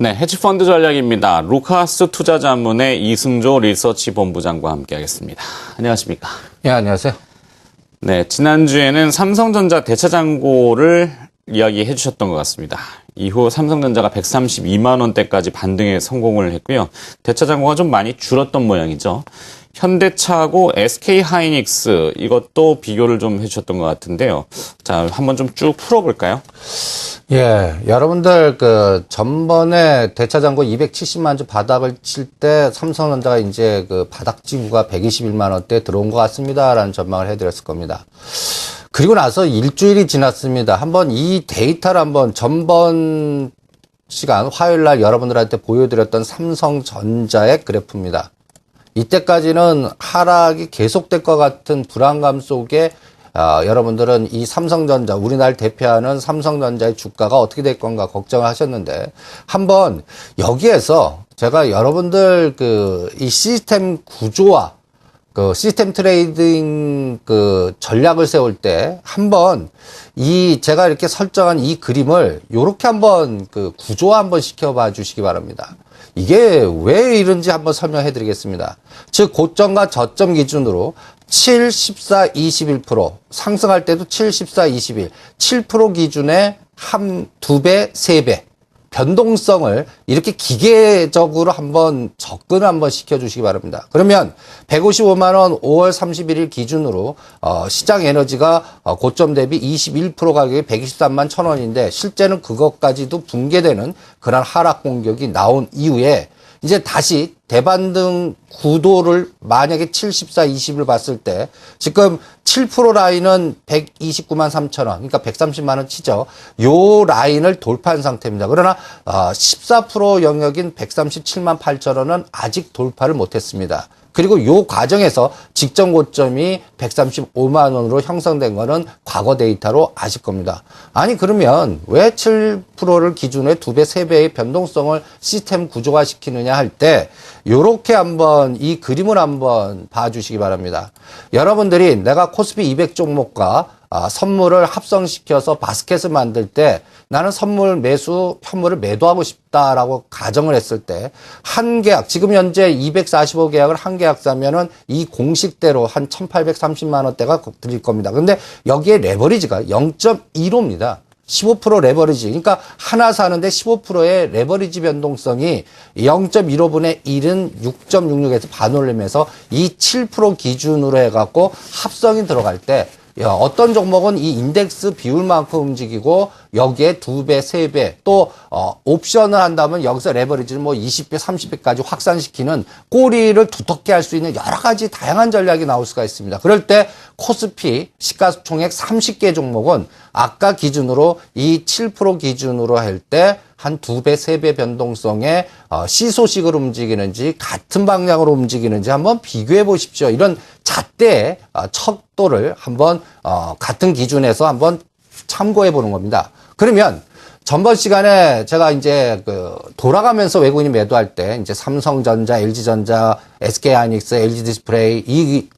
네, 헤지펀드 전략입니다. 루카스 투자자문의 이승조 리서치 본부장과 함께하겠습니다. 안녕하십니까? 예, 안녕하세요. 네, 지난주에는 삼성전자 대차장고를 이야기해 주셨던 것 같습니다. 이후 삼성전자가 132만 원대까지 반등에 성공을 했고요. 대차장고가 좀 많이 줄었던 모양이죠. 현대차하고 SK하이닉스 이것도 비교를 좀 해주셨던 것 같은데요. 자, 한번 좀 쭉 풀어볼까요? 예, 여러분들 전번에 대차장고 270만 주 바닥을 칠 때 삼성전자가 이제 바닥 지구가 121만 원대 들어온 것 같습니다라는 전망을 해드렸을 겁니다. 그리고 나서 일주일이 지났습니다. 한번 이 데이터를 한번 전번 시간 화요일 날 여러분들한테 보여드렸던 삼성전자의 그래프입니다. 이때까지는 하락이 계속될 것 같은 불안감 속에 여러분들은 이 삼성전자, 우리나라를 대표하는 삼성전자의 주가가 어떻게 될 건가 걱정을 하셨는데, 한번 여기에서 제가 여러분들 이 시스템 구조와 시스템 트레이딩 전략을 세울 때 한번 제가 이렇게 설정한 이 그림을 요렇게 한번 구조화 한번 시켜봐 주시기 바랍니다. 이게 왜 이런지 한번 설명해 드리겠습니다. 즉, 고점과 저점 기준으로 7, 14, 21% 상승할 때도 7, 14, 21, 7% 기준에 두 배, 세 배 변동성을 이렇게 기계적으로 한번 접근을 한번 시켜주시기 바랍니다. 그러면 155만 원 5월 31일 기준으로 시장 에너지가 고점 대비 21% 가격이 123만 1,000원인데 실제는 그것까지도 붕괴되는 그런 하락 공격이 나온 이후에 이제 다시 대반등 구도를 만약에 7, 14, 20을 봤을 때 지금 7% 라인은 129만 3천 원, 그러니까 130만 원 치죠. 요 라인을 돌파한 상태입니다. 그러나 14% 영역인 137만 8천 원은 아직 돌파를 못했습니다. 그리고 요 과정에서 직전 고점이 135만 원으로 형성된 거는 과거 데이터로 아실 겁니다. 아니 그러면 왜 7%를 기준으로 두 배, 세 배의 변동성을 시스템 구조화 시키느냐 할 때 요렇게 한번 이 그림을 한번 봐주시기 바랍니다. 여러분들이 내가 코스피 200 종목과 선물을 합성시켜서 바스켓을 만들 때 나는 선물 매수, 현물을 매도하고 싶다라고 가정을 했을 때 한 계약, 지금 현재 245 계약을 한 계약 사면은 이 공식대로 한 1,830만 원대가 드릴 겁니다. 근데 여기에 레버리지가 0.15입니다. 15% 레버리지. 그러니까 하나 사는데 15%의 레버리지 변동성이 0.15분의 1은 6.66에서 반올림해서 이 7% 기준으로 해갖고 합성이 들어갈 때 어떤 종목은 이 인덱스 비율만큼 움직이고 여기에 두 배, 세 배, 또 옵션을 한다면 여기서 레버리지를 뭐 20배, 30배까지 확산시키는 꼬리를 두텁게 할 수 있는 여러 가지 다양한 전략이 나올 수가 있습니다. 그럴 때 코스피 시가총액 30개 종목은 아까 기준으로 이 7% 기준으로 할 때 한 두 배, 세 배 변동성의 시소식으로 움직이는지 같은 방향으로 움직이는지 한번 비교해 보십시오. 이런 잣대의 척도를 한번 같은 기준에서 한번 참고해 보는 겁니다. 그러면 전번 시간에 제가 이제 돌아가면서 외국인이 매도할 때 이제 삼성전자, LG전자, SK하이닉스, LG디스플레이 이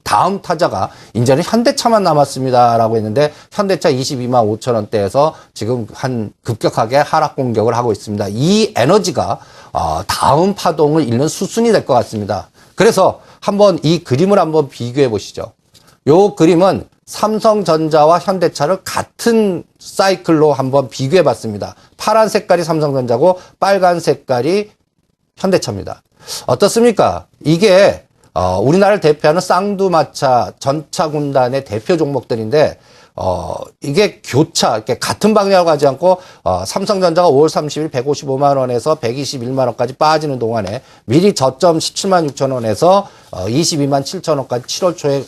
다음 타자가 이제는 현대차만 남았습니다라고 했는데 현대차 22만 5천 원대에서 지금 한 급격하게 하락 공격을 하고 있습니다. 이 에너지가 다음 파동을 잇는 수순이 될 것 같습니다. 그래서 한번 이 그림을 한번 비교해 보시죠. 요 그림은 삼성전자와 현대차를 같은 사이클로 한번 비교해 봤습니다. 파란 색깔이 삼성전자고 빨간 색깔이 현대차입니다. 어떻습니까? 이게 우리나라를 대표하는 쌍두마차 전차 군단의 대표 종목들인데 이게 교차 이렇게 같은 방향으로 가지 않고 삼성전자가 5월 30일 155만 원에서 121만 원까지 빠지는 동안에 미리 저점 17만 6천 원에서 22만 7천 원까지 7월 초에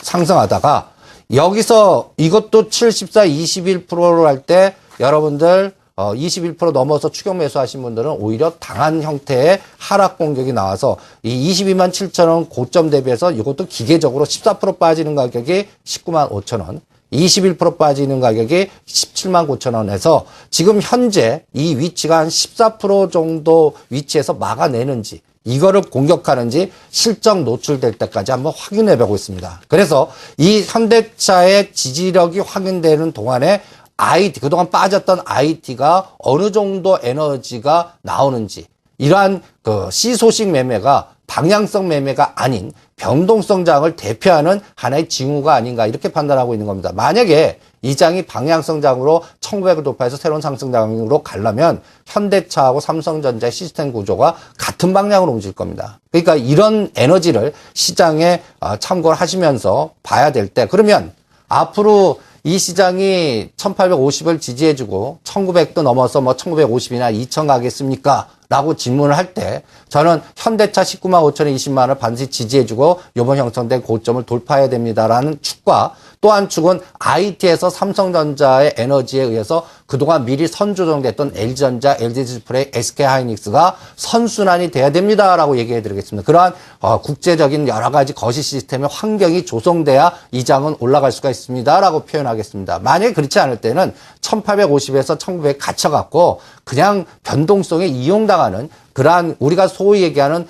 상승하다가 여기서 이것도 7, 14, 21%로 할 때 여러분들 21% 넘어서 추격 매수하신 분들은 오히려 당한 형태의 하락 공격이 나와서 이 22만 7천 원 고점 대비해서 이것도 기계적으로 14% 빠지는 가격이 19만 5천 원, 21% 빠지는 가격이 17만 9천 원에서 지금 현재 이 위치가 한 14% 정도 위치에서 막아내는지 이거를 공격하는지 실적 노출될 때까지 한번 확인해 보고 있습니다. 그래서 이 현대차의 지지력이 확인되는 동안에 IT, 그동안 빠졌던 IT가 어느 정도 에너지가 나오는지, 이러한 그 시소식 매매가 방향성 매매가 아닌 변동성 장을 대표하는 하나의 징후가 아닌가, 이렇게 판단하고 있는 겁니다. 만약에 이 장이 방향성 장으로 1900을 돌파해서 새로운 상승 장으로 가려면 현대차하고 삼성전자의 시스템 구조가 같은 방향으로 움직일 겁니다. 그러니까 이런 에너지를 시장에 참고를 하시면서 봐야 될 때, 그러면 앞으로 이 시장이 1850을 지지해주고 1900도 넘어서 뭐 1950이나 2000 가겠습니까? 라고 질문을 할 때 저는 현대차 19만 5천에 20만 원을 반드시 지지해주고 이번 형성된 고점을 돌파해야 됩니다라는 축과, 또 한 축은 IT에서 삼성전자의 에너지에 의해서 그동안 미리 선조정됐던 LG전자, LG디스플레이, SK하이닉스가 선순환이 돼야 됩니다라고 얘기해드리겠습니다. 그러한 국제적인 여러 가지 거시 시스템의 환경이 조성돼야 이 장은 올라갈 수가 있습니다라고 표현하겠습니다. 만약에 그렇지 않을 때는 1850에서 1900 갇혀갖고 그냥 변동성에 이용당하는 그러한 우리가 소위 얘기하는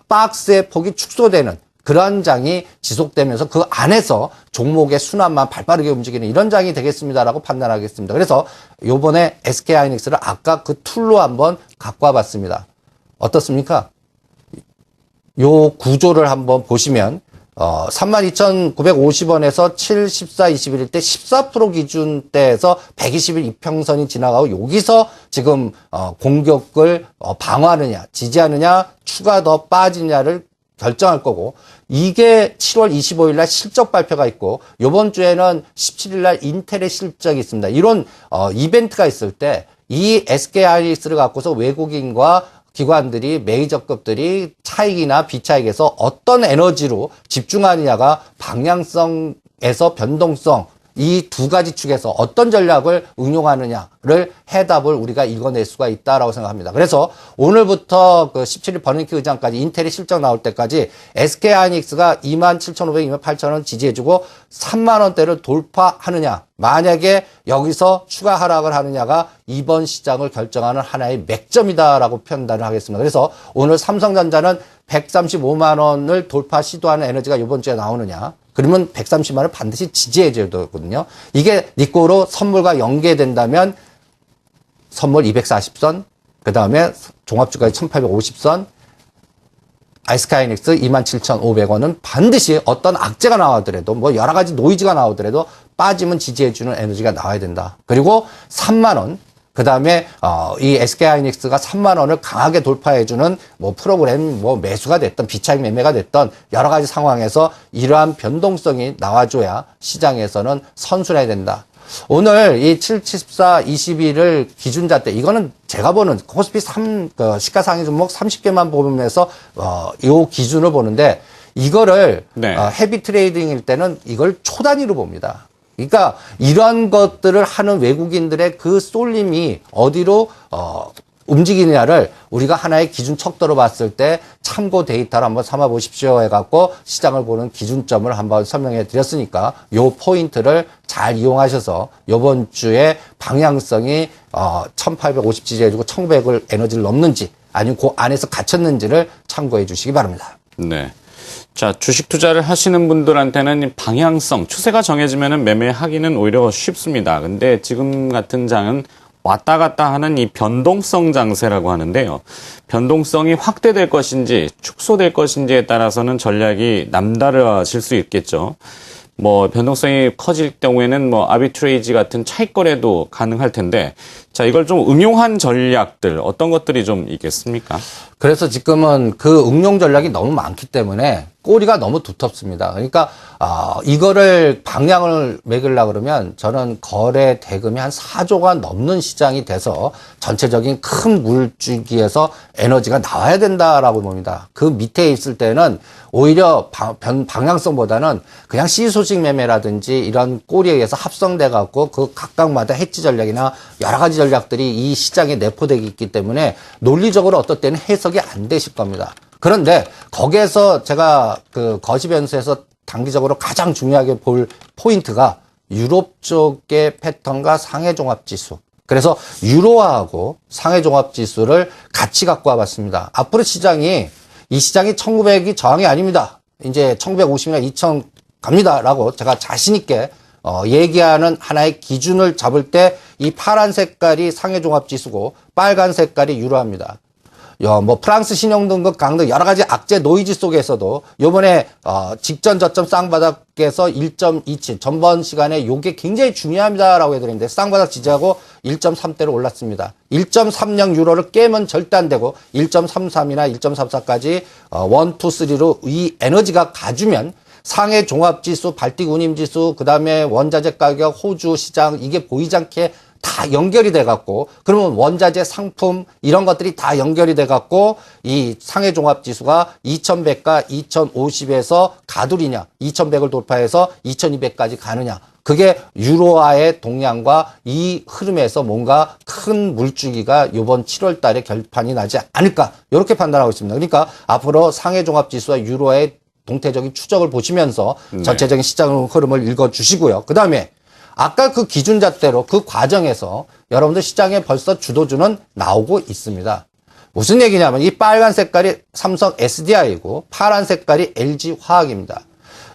박스의 폭이 축소되는 그런 장이 지속되면서 그 안에서 종목의 순환만 발빠르게 움직이는 이런 장이 되겠습니다라고 판단하겠습니다. 그래서 요번에 SK하이닉스를 아까 그 툴로 한번 갖고 와봤습니다. 어떻습니까? 요 구조를 한번 보시면 32,950원에서 7, 14, 21일 때 14% 기준대에서 120일 이평선이 지나가고 여기서 지금 공격을 방어하느냐, 지지하느냐, 추가 더 빠지냐를 결정할 거고, 이게 7월 25일 날 실적 발표가 있고 이번 주에는 17일 날 인텔의 실적이 있습니다. 이런 이벤트가 있을 때 이 SK하이닉스를 갖고서 외국인과 기관들이, 메이저급들이 차익이나 비차익에서 어떤 에너지로 집중하느냐가 방향성에서 변동성, 이 두 가지 축에서 어떤 전략을 응용하느냐를 해답을 우리가 읽어낼 수가 있다라고 생각합니다. 그래서 오늘부터 그 17일 버닝키 의장까지 인텔이 실적 나올 때까지 SK하이닉스가 27,500, 28,000원 지지해주고 3만원대를 돌파하느냐, 만약에 여기서 추가 하락을 하느냐가 이번 시장을 결정하는 하나의 맥점이다라고 판단을 하겠습니다. 그래서 오늘 삼성전자는 135만 원을 돌파 시도하는 에너지가 이번 주에 나오느냐, 그러면 130만 원을 반드시 지지해줘야 되거든요. 이게 니꼬로 선물과 연계된다면 선물 240선, 그 다음에 종합주가의 1850선, SK하이닉스 27,500원은 반드시 어떤 악재가 나오더라도, 뭐 여러 가지 노이즈가 나오더라도 빠지면 지지해주는 에너지가 나와야 된다. 그리고 3만 원, 그 다음에 이 SK하이닉스가 3만 원을 강하게 돌파해주는 뭐 프로그램 뭐 매수가 됐던 비차익 매매가 됐던 여러 가지 상황에서 이러한 변동성이 나와줘야 시장에서는 선순환이 된다. 오늘 이 7, 14, 21을 기준자 때, 이거는 제가 보는 코스피 시가상위 종목 30개만 보면서 이 기준을 보는데, 이거를 네. 헤비 트레이딩일 때는 이걸 초 단위로 봅니다. 그러니까 이런 것들을 하는 외국인들의 그 쏠림이 어디로 움직이느냐를 우리가 하나의 기준 척도로 봤을 때 참고 데이터를 한번 삼아 보십시오 해갖고 시장을 보는 기준점을 한번 설명해 드렸으니까 요 포인트를 잘 이용하셔서 요번 주에 방향성이 1850 지지해주고 1900을 에너지를 넘는지 아니면 그 안에서 갇혔는지를 참고해 주시기 바랍니다. 네. 자, 주식 투자를 하시는 분들한테는 방향성, 추세가 정해지면 매매하기는 오히려 쉽습니다. 근데 지금 같은 장은 왔다 갔다 하는 이 변동성 장세라고 하는데요. 변동성이 확대될 것인지 축소될 것인지에 따라서는 전략이 남다르실 수 있겠죠. 뭐 변동성이 커질 경우에는 뭐 아비트레이지 같은 차익 거래도 가능할 텐데, 자, 이걸 좀 응용한 전략들 어떤 것들이 좀 있겠습니까? 그래서 지금은 그 응용 전략이 너무 많기 때문에 꼬리가 너무 두텁습니다. 그러니까 이거를 방향을 매기려고 그러면 저는 거래 대금이 한 4조가 넘는 시장이 돼서 전체적인 큰 물줄기에서 에너지가 나와야 된다라고 봅니다. 그 밑에 있을 때는 오히려 방향성보다는 그냥 시소식 매매라든지 이런 꼬리에 의해서 합성돼 갖고 그 각각마다 해지 전략이나 여러 가지 전략들이 이 시장에 내포되어 있기 때문에 논리적으로 어떨 때는 해석이 안 되실 겁니다. 그런데 거기에서 제가 그 거시 변수에서 단기적으로 가장 중요하게 볼 포인트가 유럽 쪽의 패턴과 상해 종합 지수. 그래서 유로화하고 상해 종합 지수를 같이 갖고 와봤습니다. 앞으로 이 시장이 1900이 저항이 아닙니다. 이제 1950이나 2000 갑니다라고 제가 자신 있게 얘기하는 하나의 기준을 잡을 때 이 파란 색깔이 상해종합지수고 빨간 색깔이 유로화입니다. 뭐 프랑스 신용등급 강등 여러 가지 악재 노이즈 속에서도 요번에 직전 저점 쌍바닥에서 1.27 전번 시간에 요게 굉장히 중요합니다라고 해드렸는데 쌍바닥 지지하고 1.3대로 올랐습니다. 1.30 유로를 깨면 절대 안 되고 1.33이나 1.34까지 1, 2, 3로 이 에너지가 가주면 상해 종합지수, 발틱 운임지수, 그 다음에 원자재 가격, 호주 시장 이게 보이지 않게 다 연결이 돼 갖고 그러면 원자재 상품 이런 것들이 다 연결이 돼 갖고 이 상해 종합 지수가 2100과 2050에서 가두리냐 2100을 돌파해서 2200까지 가느냐 그게 유로화의 동향과 이 흐름에서 뭔가 큰 물주기가 이번 7월 달에 결판이 나지 않을까 이렇게 판단하고 있습니다. 그러니까 앞으로 상해 종합 지수와 유로화의 동태적인 추적을 보시면서 전체적인 시장 흐름을 읽어 주시고요. 그다음에 아까 그 기준잣대로 그 과정에서 여러분들 시장에 벌써 주도주는 나오고 있습니다. 무슨 얘기냐면 이 빨간 색깔이 삼성 SDI이고 파란 색깔이 LG화학입니다.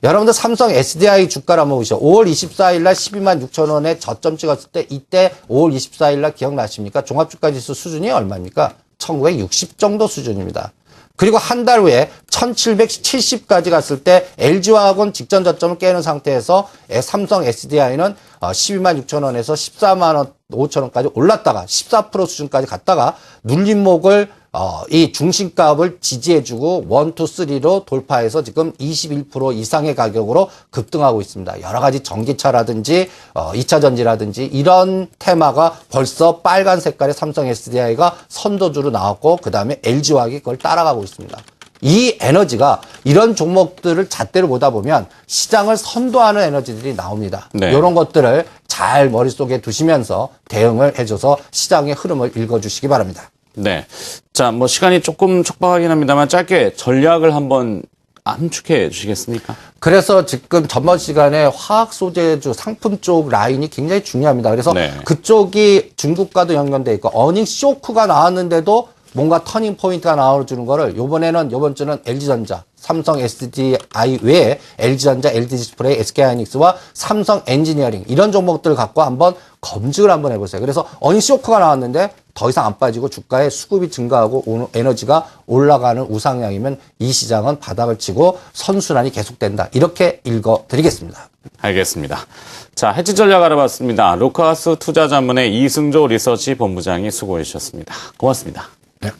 여러분들 삼성 SDI 주가를 한번 보시죠. 5월 24일 날 12만 6천 원에 저점 찍었을 때 이때 5월 24일 날 기억나십니까? 종합주가지수 수준이 얼마입니까? 1960 정도 수준입니다. 그리고 한 달 후에 1770까지 갔을 때 LG화학은 직전 저점을 깨는 상태에서 삼성 SDI는 12만 6천 원에서 14만 원 5천 원까지 올랐다가 14% 수준까지 갔다가 눌림목을 이 중심값을 지지해주고 1, 2, 3로 돌파해서 지금 21% 이상의 가격으로 급등하고 있습니다. 여러 가지 전기차라든지 2차 전지라든지 이런 테마가 벌써 빨간 색깔의 삼성 SDI가 선도주로 나왔고 그 다음에 LG화학이 그걸 따라가고 있습니다. 이 에너지가 이런 종목들을 잣대로 보다 보면 시장을 선도하는 에너지들이 나옵니다. 네. 이런 것들을 잘 머릿속에 두시면서 대응을 해줘서 시장의 흐름을 읽어주시기 바랍니다. 네. 자, 뭐 시간이 조금 촉박하긴 합니다만 짧게 전략을 한번 함축해 주시겠습니까? 그래서 지금 전번 시간에 화학 소재주 상품 쪽 라인이 굉장히 중요합니다. 그래서 네. 그쪽이 중국과도 연관돼 있고 어닝 쇼크가 나왔는데도 뭔가 터닝 포인트가 나와주는 거를 이번 주는 LG전자, 삼성 SDI 외에 LG전자, LG디스플레이, SK하이닉스와 삼성 엔지니어링 이런 종목들을 갖고 한번 검증을 한번 해보세요. 그래서 어닝 쇼크가 나왔는데 더 이상 안 빠지고 주가의 수급이 증가하고 에너지가 올라가는 우상향이면 이 시장은 바닥을 치고 선순환이 계속된다. 이렇게 읽어드리겠습니다. 알겠습니다. 자, 해지 전략 알아봤습니다. 루카스 투자자문의 이승조 리서치 본부장이 수고해 주셨습니다. 고맙습니다. 네.